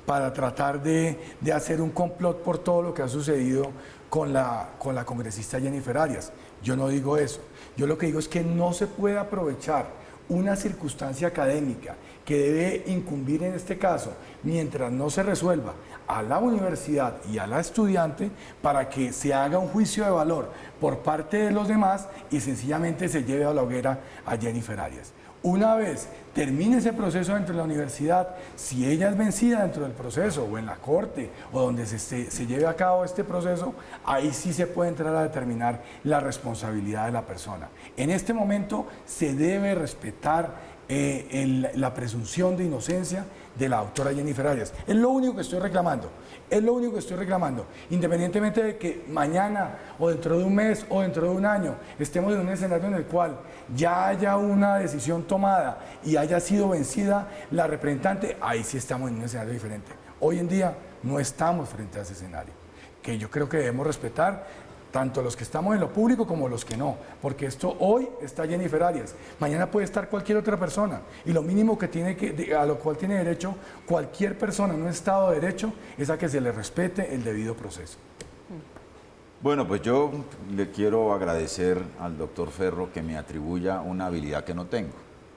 S2: para tratar de hacer un complot por todo lo que ha sucedido con la congresista Jennifer Arias. Yo no digo eso. Yo lo que digo es que no se puede aprovechar una circunstancia académica que debe incumbir en este caso, mientras no se resuelva, a la universidad y a la estudiante, para que se haga un juicio de valor por parte de los demás y sencillamente se lleve a la hoguera a Jennifer Arias. Una vez termine ese proceso dentro de la universidad, si ella es vencida dentro del proceso o en la corte o donde se lleve a cabo este proceso, ahí sí se puede entrar a determinar la responsabilidad de la persona. En este momento se debe respetar la presunción de inocencia de la doctora Jennifer Arias. Es lo único que estoy reclamando. Es lo único que estoy reclamando. Independientemente de que mañana o dentro de un mes o dentro de un año estemos en un escenario en el cual ya haya una decisión tomada y haya sido vencida la representante, ahí sí estamos en un escenario diferente. Hoy en día no estamos frente a ese escenario, que yo creo que debemos respetar tanto los que estamos en lo público como los que no, porque esto hoy está Jennifer Arias, mañana puede estar cualquier otra persona, y lo mínimo que a lo cual tiene derecho cualquier persona en un Estado de Derecho es a que se le respete el debido proceso.
S5: Bueno, pues yo le quiero agradecer al doctor Ferro que me atribuya una habilidad que no tengo.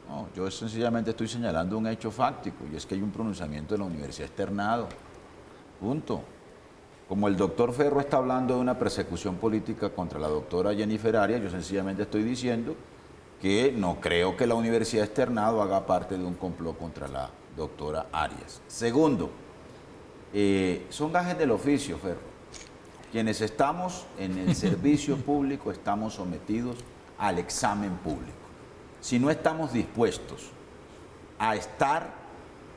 S5: No, yo sencillamente estoy señalando un hecho fáctico, y es que hay un pronunciamiento de la Universidad Externado. Punto. Como el doctor Ferro está hablando de una persecución política contra la doctora Jennifer Arias, yo sencillamente estoy diciendo que no creo que la Universidad Externado haga parte de un complot contra la doctora Arias. Segundo, son gajes del oficio, Ferro. Quienes estamos en el servicio público estamos sometidos al examen público. Si no estamos dispuestos a estar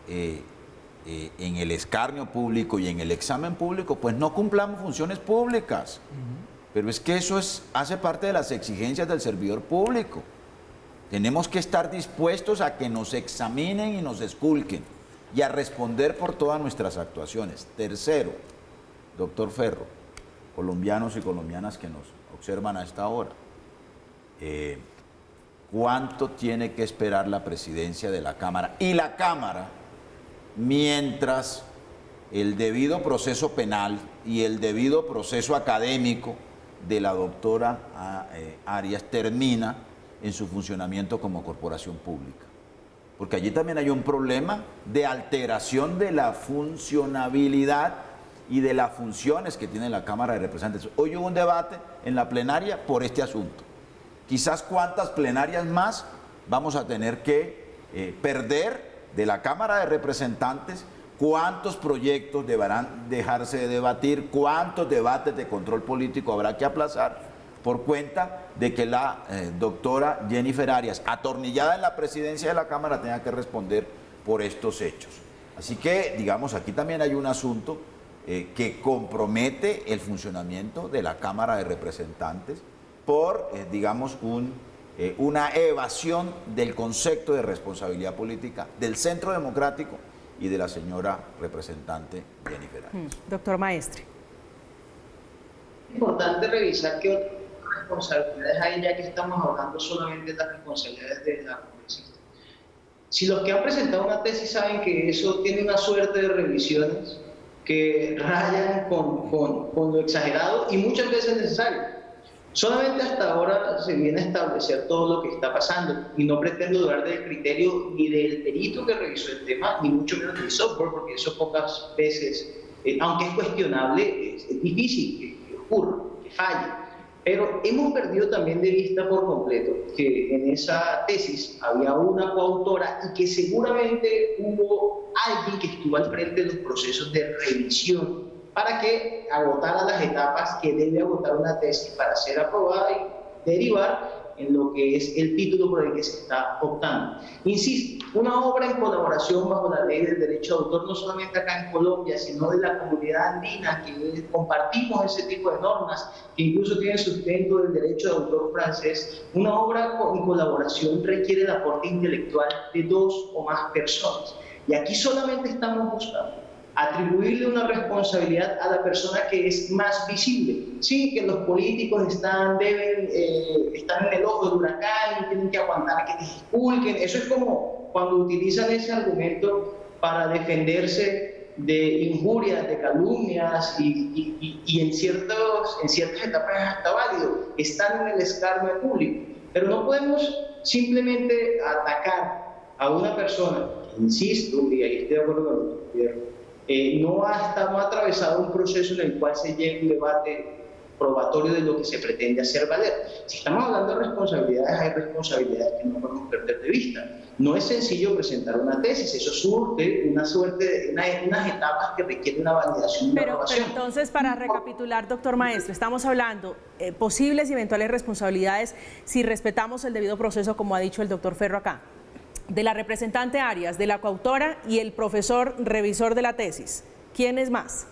S5: en el escarnio público y en el examen público, pues no cumplamos funciones públicas. Pero es que eso hace parte de las exigencias del servidor público. Tenemos que estar dispuestos a que nos examinen y nos esculquen y a responder por todas nuestras actuaciones. Tercero, doctor Ferro, colombianos y colombianas que nos observan a esta hora, ¿cuánto tiene que esperar la presidencia de la Cámara y la Cámara mientras el debido proceso penal y el debido proceso académico de la doctora Arias termina en su funcionamiento como corporación pública? Porque allí también hay un problema de alteración de la funcionabilidad y de las funciones que tiene la Cámara de Representantes. Hoy hubo un debate en la plenaria por este asunto. Quizás cuántas plenarias más vamos a tener que perder de la Cámara de Representantes, cuántos proyectos deberán dejarse de debatir, cuántos debates de control político habrá que aplazar por cuenta de que la doctora Jennifer Arias, atornillada en la presidencia de la Cámara, tenga que responder por estos hechos. Así que, digamos, aquí también hay un asunto que compromete el funcionamiento de la Cámara de Representantes por, digamos, una evasión del concepto de responsabilidad política del Centro Democrático y de la señora representante Jennifer Arias.
S1: Doctor Maestre.
S4: Es importante revisar qué otras responsabilidades hay, ya que estamos hablando solamente de las responsabilidades de la congresista. Si los que han presentado una tesis saben que eso tiene una suerte de revisiones, que rayan con lo exagerado y muchas veces necesario. Solamente hasta ahora se viene a establecer todo lo que está pasando y no pretendo dudar del criterio ni del perito que revisó el tema, ni mucho menos del software, porque eso pocas veces, aunque es cuestionable, es difícil que ocurra, que falle. Pero hemos perdido también de vista por completo que en esa tesis había una coautora y que seguramente hubo alguien que estuvo al frente de los procesos de revisión para que agotara las etapas que debe agotar una tesis para ser aprobada y derivar en lo que es el título por el que se está optando. Insisto, una obra en colaboración bajo la ley del derecho de autor, no solamente acá en Colombia, sino de la comunidad andina, que compartimos ese tipo de normas, que incluso tienen sustento del derecho de autor francés. Una obra en colaboración requiere el aporte intelectual de 2 o más personas. Y aquí solamente estamos buscando atribuirle una responsabilidad a la persona que es más visible. Sí, que los políticos están en el ojo del huracán y tienen que aguantar que les esculquen. Eso es como cuando utilizan ese argumento para defenderse de injurias, de calumnias y en ciertas etapas es hasta válido. Están en el escarnio público. Pero no podemos simplemente atacar a una persona que, insisto, y ahí estoy de acuerdo con el gobierno, no ha atravesado un proceso en el cual se lleve un debate probatorio de lo que se pretende hacer valer. Si estamos hablando de responsabilidades, hay responsabilidades que no podemos perder de vista. No es sencillo presentar una tesis, eso surte unas etapas que requieren una validación y una aprobación.
S1: Pero entonces, para recapitular, doctor maestro, estamos hablando posibles y eventuales responsabilidades si respetamos el debido proceso, como ha dicho el doctor Ferro acá, de la representante Arias, de la coautora y el profesor revisor de la tesis. ¿Quién es más?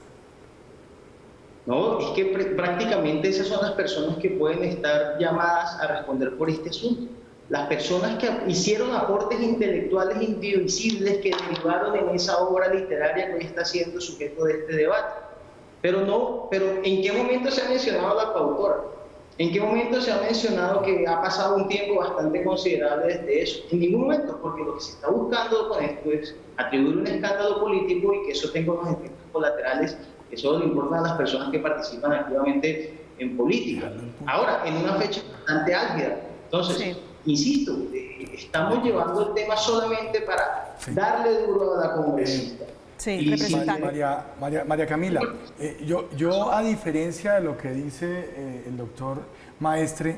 S4: No, es que prácticamente esas son las personas que pueden estar llamadas a responder por este asunto. Las personas que hicieron aportes intelectuales indivisibles que derivaron en esa obra literaria que hoy está siendo sujeto de este debate. Pero ¿en qué momento se ha mencionado la coautora? ¿En qué momento se ha mencionado que ha pasado un tiempo bastante considerable desde eso? En ningún momento, porque lo que se está buscando con esto es atribuir un escándalo político y que eso tenga unos efectos colaterales que solo le importan a las personas que participan activamente en política. Ahora, en una fecha bastante álgida. Entonces, sí, insisto, estamos llevando el tema solamente para darle duro a la congresista.
S1: Sí, representante.
S2: María Camila, yo a diferencia de lo que dice el doctor Maestre,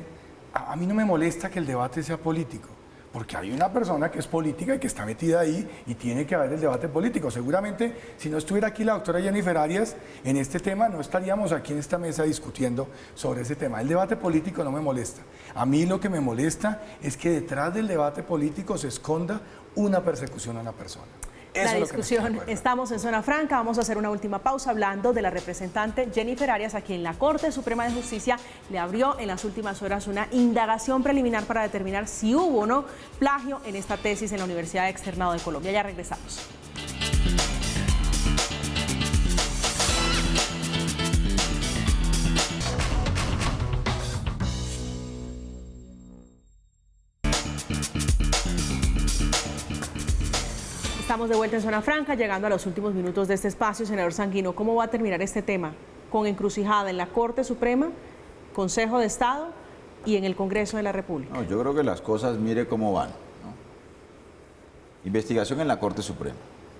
S2: a mí no me molesta que el debate sea político, porque hay una persona que es política y que está metida ahí y tiene que haber el debate político. Seguramente, si no estuviera aquí la doctora Jennifer Arias en este tema, no estaríamos aquí en esta mesa discutiendo sobre ese tema. El debate político no me molesta. A mí lo que me molesta es que detrás del debate político se esconda una persecución a una persona.
S1: La discusión, estamos en Zona Franca, vamos a hacer una última pausa hablando de la representante Jennifer Arias, a quien la Corte Suprema de Justicia le abrió en las últimas horas una indagación preliminar para determinar si hubo o no plagio en esta tesis en la Universidad Externado de Colombia. Ya regresamos. Estamos de vuelta en Zona Franca, llegando a los últimos minutos de este espacio. Senador Sanguino, ¿cómo va a terminar este tema? ¿Con encrucijada en la Corte Suprema, Consejo de Estado y en el Congreso de la República?
S5: No, yo creo que las cosas, mire cómo van, ¿no? Investigación en la Corte Suprema.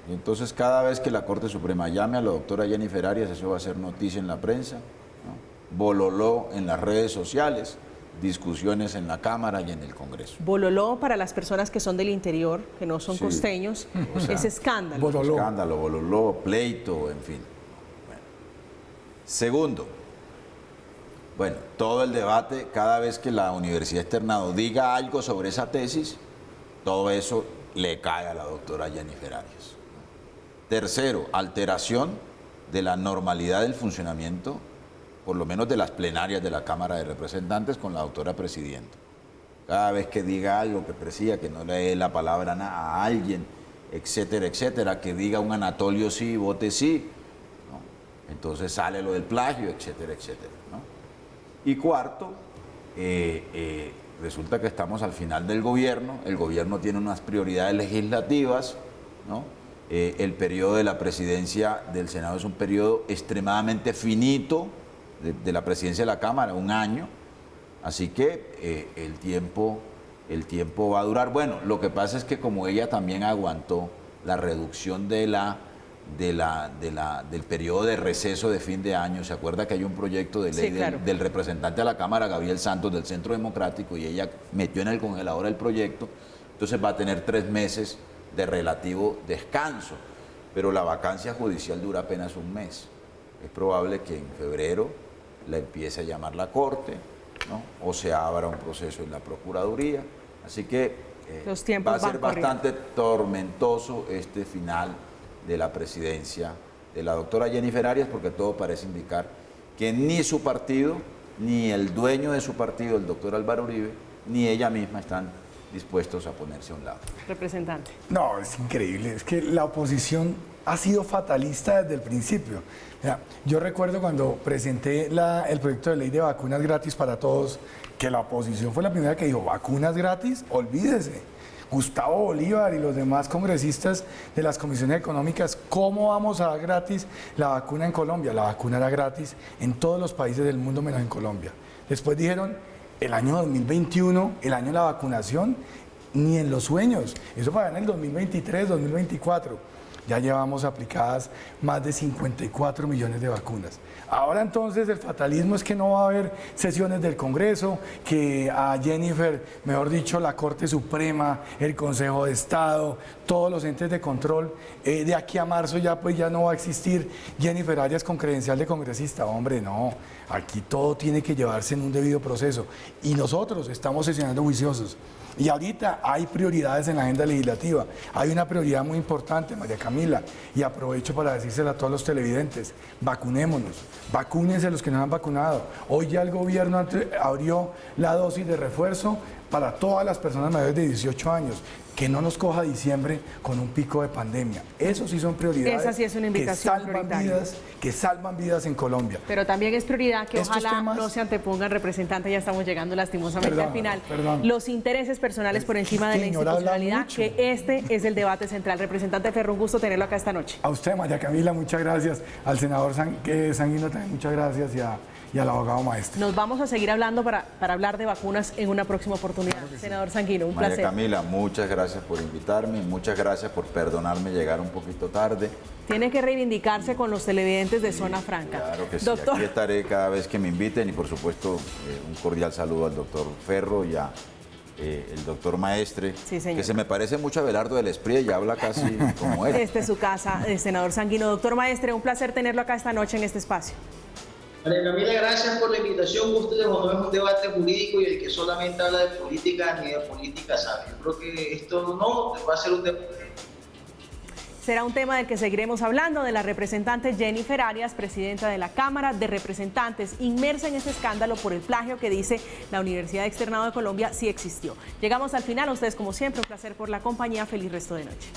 S5: Y entonces, cada vez que la Corte Suprema llame a la doctora Jennifer Arias, eso va a ser noticia en la prensa, ¿no? Bololó en las redes sociales, discusiones en la Cámara y en el Congreso.
S1: Bololó, para las personas que son del interior, que no son costeños, o sea, es escándalo.
S5: Bololó. Escándalo, bololó, pleito, en fin. Bueno. Segundo, bueno, todo el debate, cada vez que la Universidad Externado diga algo sobre esa tesis, todo eso le cae a la doctora Jennifer Arias. Tercero, alteración de la normalidad del funcionamiento, por lo menos de las plenarias de la Cámara de Representantes, con la doctora presidenta. Cada vez que diga algo, que presida, que no le dé la palabra a alguien, etcétera, etcétera, que diga un Anatolio sí, vote sí, ¿no? Entonces sale lo del plagio, etcétera, etcétera, ¿no? Y cuarto, resulta que estamos al final del gobierno, el gobierno tiene unas prioridades legislativas, ¿no? El periodo de la presidencia del Senado es un periodo extremadamente finito de la presidencia de la Cámara, 1 año. Así que el tiempo va a durar. Bueno, lo que pasa es que como ella también aguantó la reducción del periodo de receso de fin de año, ¿se acuerda que hay un proyecto de ley del representante a la Cámara, Gabriel Santos, del Centro Democrático, y ella metió en el congelador el proyecto? Entonces va a tener 3 meses de relativo descanso, pero la vacancia judicial dura apenas 1 mes. Es probable que en febrero la empiece a llamar la Corte, ¿no? O se abra un proceso en la Procuraduría. Así que va a ser bastante tormentoso este final de la presidencia de la doctora Jennifer Arias, porque todo parece indicar que ni su partido, ni el dueño de su partido, el doctor Álvaro Uribe, ni ella misma están dispuestos a ponerse a un lado.
S1: Representante.
S2: No, es increíble. Es que la oposición ha sido fatalista desde el principio. Mira, yo recuerdo cuando presenté el proyecto de ley de vacunas gratis para todos, que la oposición fue la primera que dijo, ¿vacunas gratis? Olvídese. Gustavo Bolívar y los demás congresistas de las comisiones económicas, ¿cómo vamos a dar gratis la vacuna en Colombia? La vacuna era gratis en todos los países del mundo menos en Colombia. Después dijeron, el año 2021, el año de la vacunación, ni en los sueños. Eso para en el 2023, 2024. Ya llevamos aplicadas más de 54 millones de vacunas. Ahora entonces el fatalismo es que no va a haber sesiones del Congreso, que a Jennifer, mejor dicho, la Corte Suprema, el Consejo de Estado, todos los entes de control, de aquí a marzo ya pues ya no va a existir Jennifer Arias con credencial de congresista. Hombre, no, aquí todo tiene que llevarse en un debido proceso. Y nosotros estamos sesionando juiciosos. Y ahorita hay prioridades en la agenda legislativa. Hay una prioridad muy importante, María Camila, y aprovecho para decírsela a todos los televidentes. Vacunémonos, vacúnense los que no han vacunado. Hoy ya el gobierno abrió la dosis de refuerzo para todas las personas mayores de 18 años. Que no nos coja diciembre con un pico de pandemia. Eso sí son prioridades.
S1: Esa sí es una invitación
S2: que salvan vidas en Colombia.
S1: Pero también es prioridad que ojalá no se antepongan, representante, ya estamos llegando lastimosamente al final. Los intereses personales por encima de la institucionalidad, que este es el debate central. Representante Ferro, un gusto tenerlo acá esta noche.
S2: A usted, María Camila, muchas gracias. Al senador Sanguino también muchas gracias y al abogado Maestre.
S1: Nos vamos a seguir hablando para hablar de vacunas en una próxima oportunidad. Claro, senador Sanguino, un placer.
S5: María Camila, muchas gracias por invitarme, muchas gracias por perdonarme llegar un poquito tarde.
S1: Tiene que reivindicarse con los televidentes de Zona Franca.
S5: Claro que sí, aquí estaré cada vez que me inviten y por supuesto un cordial saludo al doctor Ferro y a el doctor Maestre, que se me parece mucho a Abelardo del Esprit y habla casi como él.
S1: Esta es su casa, senador Sanguino. Doctor Maestre, un placer tenerlo acá esta noche en este espacio.
S4: María Camila, gracias por la invitación. Ustedes no es un debate jurídico y el que solamente habla de política ni de política sabe. Yo creo que esto no va a ser un debate.
S1: Será un tema del que seguiremos hablando, de la representante Jennifer Arias, presidenta de la Cámara de Representantes, inmersa en este escándalo por el plagio que dice la Universidad Externado de Colombia sí existió. Llegamos al final, a ustedes como siempre, un placer por la compañía, feliz resto de noche.